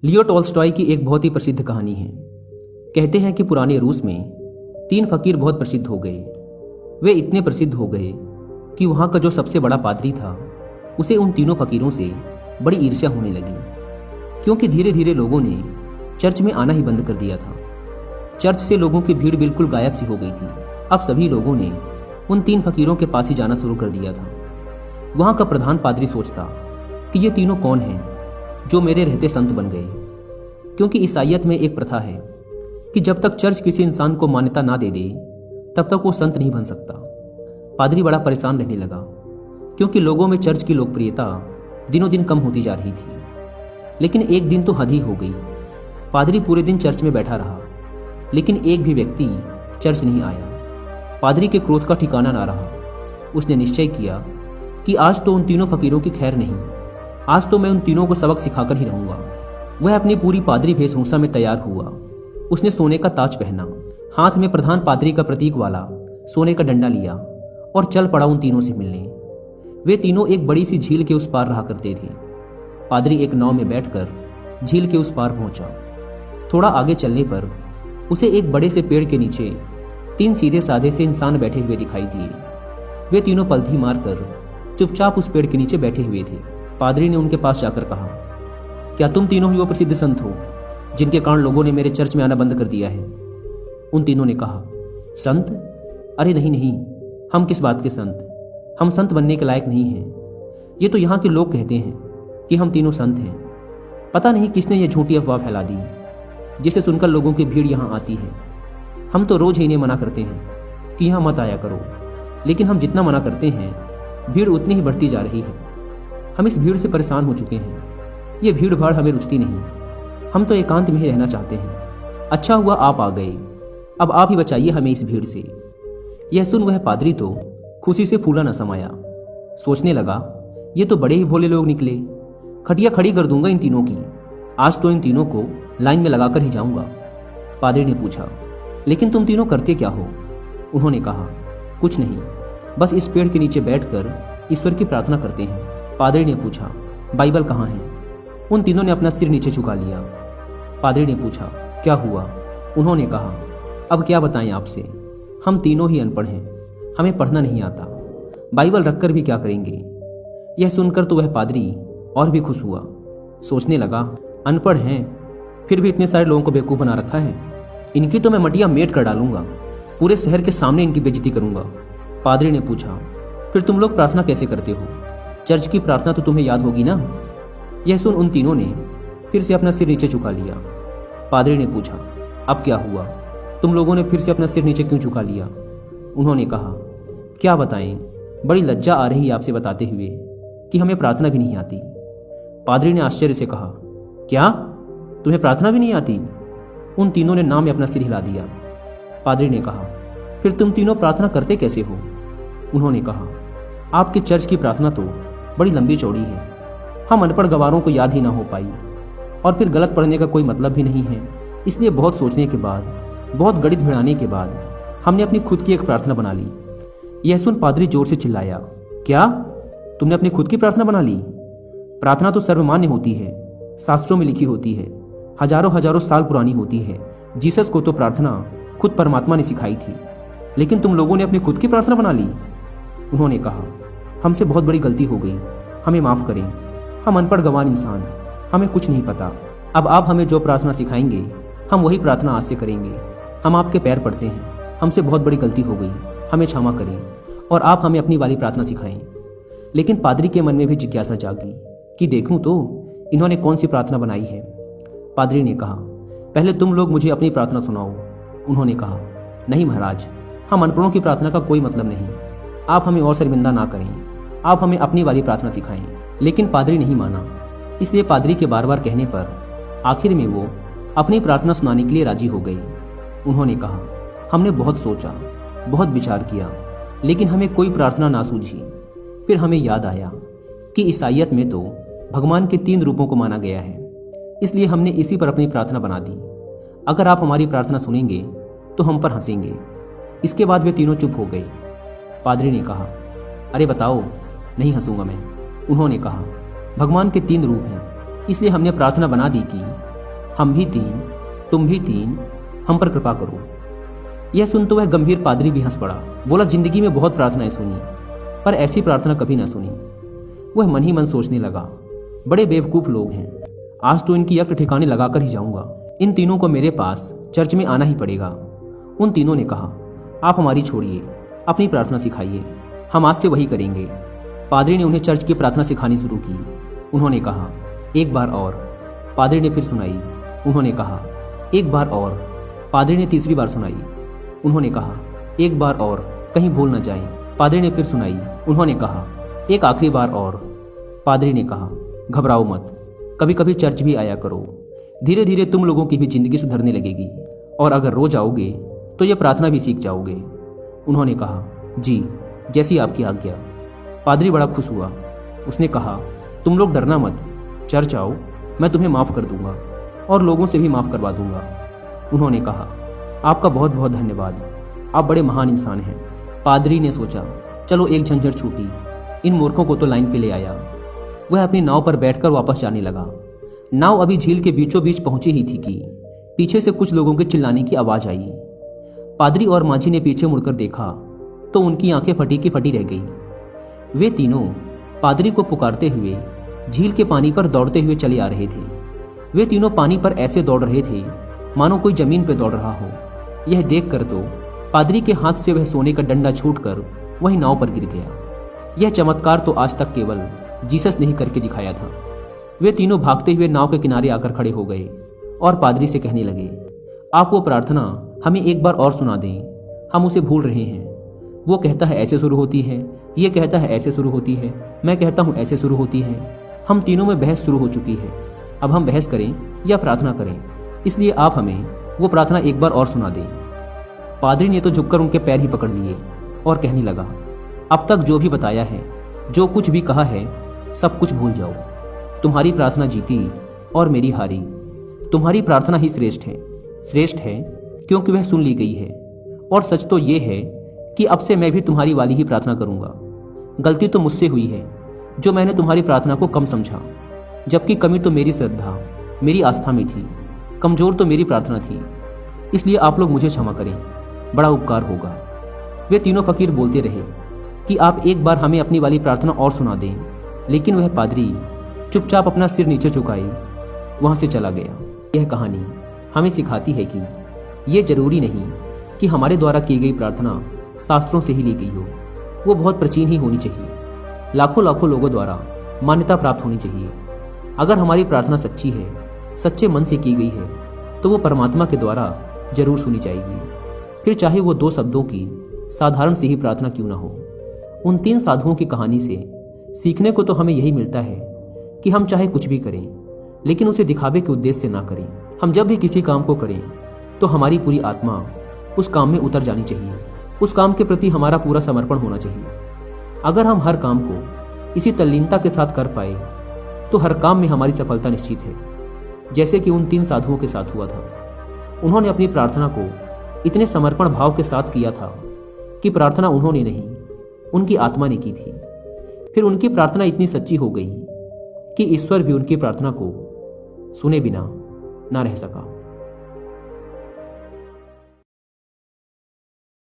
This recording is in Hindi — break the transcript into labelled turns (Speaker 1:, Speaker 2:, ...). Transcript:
Speaker 1: लियो टॉल्स्टॉय की एक बहुत ही प्रसिद्ध कहानी है। कहते हैं कि पुराने रूस में 3 फकीर बहुत प्रसिद्ध हो गए। वे इतने प्रसिद्ध हो गए कि वहाँ का जो सबसे बड़ा पादरी था उसे उन तीनों फकीरों से बड़ी ईर्ष्या होने लगी, क्योंकि धीरे धीरे लोगों ने चर्च में आना ही बंद कर दिया था। चर्च से लोगों की भीड़ बिल्कुल गायब सी हो गई थी। अब सभी लोगों ने उन 3 फकीरों के पास ही जाना शुरू कर दिया था। वहाँ का प्रधान पादरी सोचता कि ये तीनों कौन हैं जो मेरे रहते संत बन गए, क्योंकि ईसाईयत में एक प्रथा है कि जब तक चर्च किसी इंसान को मान्यता ना दे दे तब तक वो संत नहीं बन सकता। पादरी बड़ा परेशान रहने लगा, क्योंकि लोगों में चर्च की लोकप्रियता दिनों दिन कम होती जा रही थी। लेकिन एक दिन तो हद ही हो गई। पादरी पूरे दिन चर्च में बैठा रहा, लेकिन एक भी व्यक्ति चर्च नहीं आया। पादरी के क्रोध का ठिकाना ना रहा। उसने निश्चय किया कि आज तो उन तीनों फकीरों की खैर नहीं, आज तो मैं उन तीनों को सबक सिखाकर ही रहूंगा। वह अपनी पूरी पादरी वेशभूषा में तैयार हुआ। उसने सोने का ताज पहना, हाथ में प्रधान पादरी का प्रतीक वाला सोने का डंडा लिया और चल पड़ा उन तीनों से मिलने। वे तीनों एक बड़ी सी झील के उस पार रहा करते थे। पादरी एक नाव में बैठकर झील के उस पार पहुंचा। थोड़ा आगे चलने पर उसे एक बड़े से पेड़ के नीचे 3 सीधे साधे से इंसान बैठे हुए दिखाई दिए। वे तीनों पलथी मारकर चुपचाप उस पेड़ के नीचे बैठे हुए थे। पादरी ने उनके पास जाकर कहा, क्या तुम तीनों ही वो प्रसिद्ध संत हो जिनके कारण लोगों ने मेरे चर्च में आना बंद कर दिया है? उन तीनों ने कहा, संत? अरे नहीं नहीं, हम किस बात के संत? हम संत बनने के लायक नहीं हैं। ये तो यहाँ के लोग कहते हैं कि हम तीनों संत हैं। पता नहीं किसने ये झूठी अफवाह फैला दी, जिसे सुनकर लोगों की भीड़ यहाँ आती है। हम तो रोज ही इन्हें मना करते हैं कि यहाँ मत आया करो, लेकिन हम जितना मना करते हैं भीड़ उतनी ही बढ़ती जा रही है। हम इस भीड़ से परेशान हो चुके हैं। ये भीड़ भाड़ हमें रुचती नहीं। हम तो एकांत में ही रहना चाहते हैं। अच्छा हुआ आप आ गए। अब आप ही बचाइए हमें इस भीड़ से। यह सुन वह पादरी तो खुशी से फूला न समाया। सोचने लगा, ये तो बड़े ही भोले लोग निकले। खटिया खड़ी कर दूंगा इन तीनों की। आज तो इन तीनों को लाइन में लगाकर ही जाऊंगा। पादरी ने पूछा, लेकिन तुम तीनों करते क्या हो? उन्होंने कहा, कुछ नहीं, बस इस पेड़ के नीचे बैठकर ईश्वर की प्रार्थना करते हैं। पादरी ने पूछा, बाइबल कहाँ है? उन तीनों ने अपना सिर नीचे झुका लिया। पादरी ने पूछा, क्या हुआ? उन्होंने कहा, अब क्या बताएं आपसे, हम तीनों ही अनपढ़ हैं, हमें पढ़ना नहीं आता। बाइबल रखकर भी क्या करेंगे? यह सुनकर तो वह पादरी और भी खुश हुआ। सोचने लगा, अनपढ़ हैं फिर भी इतने सारे लोगों को बेवकूफ़ बना रखा है। इनकी तो मैं मटिया मेट कर डालूंगा, पूरे शहर के सामने इनकी बेइज्जती करूंगा। पादरी ने पूछा, फिर तुम लोग प्रार्थना कैसे करते हो? चर्च की प्रार्थना तो तुम्हें याद होगी ना? यह सुन उन तीनों ने फिर से अपना सिर नीचे झुका लिया। पादरी ने पूछा, अब क्या हुआ? तुम लोगों ने फिर से अपना सिर नीचे क्यों झुका लिया? उन्होंने कहा, क्या बताएं, बड़ी लज्जा आ रही है आपसे बताते हुए कि हमें प्रार्थना भी नहीं आती। पादरी ने आश्चर्य से कहा, क्या तुम्हें प्रार्थना भी नहीं आती? उन तीनों ने नाम में अपना सिर हिला दिया। पादरी ने कहा, फिर तुम तीनों प्रार्थना करते कैसे हो? उन्होंने कहा, आपके चर्च की प्रार्थना तो बड़ी लंबी चौड़ी है, हम अनपढ़ गवारों को याद ही ना हो पाई, और फिर गलत पढ़ने का कोई मतलब भी नहीं है। इसलिए बहुत सोचने के बाद, बहुत गणित भिड़ाने के बाद हमने अपनी खुद की एक प्रार्थना बना ली। यह सुन पादरी जोर से चिल्लाया, क्या तुमने अपनी खुद की प्रार्थना बना ली? प्रार्थना तो सर्वमान्य होती है, शास्त्रों में लिखी होती है, हजारों हजारों साल पुरानी होती है। जीसस को तो प्रार्थना खुद परमात्मा ने सिखाई थी, लेकिन तुम लोगों ने अपनी खुद की प्रार्थना बना ली। उन्होंने कहा, हमसे बहुत बड़ी गलती हो गई, हमें माफ़ करें। हम अनपढ़ गंवार इंसान, हमें कुछ नहीं पता। अब आप हमें जो प्रार्थना सिखाएंगे हम वही प्रार्थना आज से करेंगे। हम आपके पैर पड़ते हैं, हमसे बहुत बड़ी गलती हो गई, हमें क्षमा करें और आप हमें अपनी वाली प्रार्थना सिखाएं। लेकिन पादरी के मन में भी जिज्ञासा जागी कि देखूं तो इन्होंने कौन सी प्रार्थना बनाई है। पादरी ने कहा, पहले तुम लोग मुझे अपनी प्रार्थना सुनाओ। उन्होंने कहा, नहीं महाराज, हम अनपढ़ों की प्रार्थना का कोई मतलब नहीं, आप हमें और शर्मिंदा ना करें, आप हमें अपनी वाली प्रार्थना सिखाएं। लेकिन पादरी नहीं माना। इसलिए पादरी के बार बार कहने पर आखिर में वो अपनी प्रार्थना सुनाने के लिए राजी हो गई। उन्होंने कहा, हमने बहुत सोचा, बहुत विचार किया, लेकिन हमें कोई प्रार्थना ना सूझी। फिर हमें याद आया कि ईसाईयत में तो भगवान के 3 रूपों को माना गया है, इसलिए हमने इसी पर अपनी प्रार्थना बना दी। अगर आप हमारी प्रार्थना सुनेंगे तो हम पर हंसेंगे। इसके बाद वे तीनों चुप हो गए। पादरी ने कहा, अरे बताओ, नहीं हंसूंगा मैं। उन्होंने कहा, भगवान के 3 रूप हैं, इसलिए हमने प्रार्थना बना दी कि हम भी 3, तुम भी 3, हम पर कृपा करो। यह सुन तो वह गंभीर पादरी भी हंस पड़ा। बोला, जिंदगी में बहुत प्रार्थनाएं सुनी, पर ऐसी प्रार्थना कभी ना सुनी। वह मन ही मन सोचने लगा, बड़े बेवकूफ़ लोग हैं, आज तो इनकी अक्ल ठिकाने लगाकर ही जाऊंगा। इन तीनों को मेरे पास चर्च में आना ही पड़ेगा। उन तीनों ने कहा, आप हमारी छोड़िए, अपनी प्रार्थना सिखाइए, हम आज से वही करेंगे। पादरी ने उन्हें चर्च की प्रार्थना सिखानी शुरू की। उन्होंने कहा, एक बार और। पादरी ने फिर सुनाई। उन्होंने कहा, एक बार और। पादरी ने तीसरी बार सुनाई। उन्होंने कहा, एक बार और, कहीं भूल न जाएं। पादरी ने फिर सुनाई। उन्होंने कहा, एक आखिरी बार और। पादरी ने कहा, घबराओ मत, कभी कभी चर्च भी आया करो, धीरे धीरे तुम लोगों की भी जिंदगी सुधरने लगेगी, और अगर रोज आओगे तो यह प्रार्थना भी सीख जाओगे। उन्होंने कहा, जी, जैसी आपकी आज्ञा। पादरी बड़ा खुश हुआ। उसने कहा, तुम लोग डरना मत, चर्च आओ, मैं तुम्हें माफ़ कर दूंगा और लोगों से भी माफ़ करवा दूंगा। उन्होंने कहा, आपका बहुत बहुत धन्यवाद, आप बड़े महान इंसान हैं। पादरी ने सोचा, चलो एक झंझट छूटी, इन मूर्खों को तो लाइन पे ले आया। वह अपनी नाव पर बैठकर वापस जाने लगा। नाव अभी झील के बीचों बीच पहुंची ही थी कि पीछे से कुछ लोगों के चिल्लाने की आवाज़ आई। पादरी और माझी ने पीछे मुड़कर देखा तो उनकी आंखें फटी की फटी रह गई। वे तीनों पादरी को पुकारते हुए झील के पानी पर दौड़ते हुए चले आ रहे थे। वे तीनों पानी पर ऐसे दौड़ रहे थे मानो कोई जमीन पर दौड़ रहा हो। यह देखकर तो पादरी के हाथ से वह सोने का डंडा छूटकर वही नाव पर गिर गया। यह चमत्कार तो आज तक केवल जीसस ने ही करके दिखाया था। वे तीनों भागते हुए नाव के किनारे आकर खड़े हो गए और पादरी से कहने लगे, आप वो प्रार्थना हमें एक बार और सुना दें, हम उसे भूल रहे हैं। वो कहता है ऐसे शुरू होती है, ये कहता है ऐसे शुरू होती है, मैं कहता हूँ ऐसे शुरू होती है। हम तीनों में बहस शुरू हो चुकी है। अब हम बहस करें या प्रार्थना करें, इसलिए आप हमें वो प्रार्थना एक बार और सुना दें। पादरी ने तो झुककर उनके पैर ही पकड़ लिए और कहने लगा, अब तक जो भी बताया है, जो कुछ भी कहा है, सब कुछ भूल जाओ। तुम्हारी प्रार्थना जीती और मेरी हारी। तुम्हारी प्रार्थना ही श्रेष्ठ है। श्रेष्ठ है क्योंकि वह सुन ली गई है, और सच तो ये है कि अब से मैं भी तुम्हारी वाली ही प्रार्थना करूंगा। गलती तो मुझसे हुई है जो मैंने तुम्हारी प्रार्थना को कम समझा, जबकि कमी तो मेरी श्रद्धा, मेरी आस्था में थी, कमजोर तो मेरी प्रार्थना थी। इसलिए आप लोग मुझे क्षमा करें, बड़ा उपकार होगा। वे तीनों फकीर बोलते रहे कि आप एक बार हमें अपनी वाली प्रार्थना और सुना दें, लेकिन वह पादरी चुपचाप अपना सिर नीचे झुकाए वहां से चला गया। यह कहानी हमें सिखाती है कि यह जरूरी नहीं कि हमारे द्वारा की गई प्रार्थना शास्त्रों से ही ली गई हो। वो बहुत प्राचीन ही होनी चाहिए, लाखों लाखों लोगों द्वारा मान्यता प्राप्त होनी चाहिए। अगर हमारी प्रार्थना सच्ची है, सच्चे मन से की गई है, तो वो परमात्मा के द्वारा जरूर सुनी जाएगी, फिर चाहे वो 2 शब्दों की साधारण सी ही प्रार्थना क्यों ना हो। उन 3 साधुओं की कहानी से सीखने को तो हमें यही मिलता है कि हम चाहे कुछ भी करें, लेकिन उसे दिखावे के उद्देश्य से ना करें। हम जब भी किसी काम को करें तो हमारी पूरी आत्मा उस काम में उतर जानी चाहिए, उस काम के प्रति हमारा पूरा समर्पण होना चाहिए। अगर हम हर काम को इसी तल्लीनता के साथ कर पाए तो हर काम में हमारी सफलता निश्चित है, जैसे कि उन 3 साधुओं के साथ हुआ था। उन्होंने अपनी प्रार्थना को इतने समर्पण भाव के साथ किया था कि प्रार्थना उन्होंने नहीं, उनकी आत्मा ने की थी। फिर उनकी प्रार्थना इतनी सच्ची हो गई कि ईश्वर भी उनकी प्रार्थना को सुने बिना ना रह सका।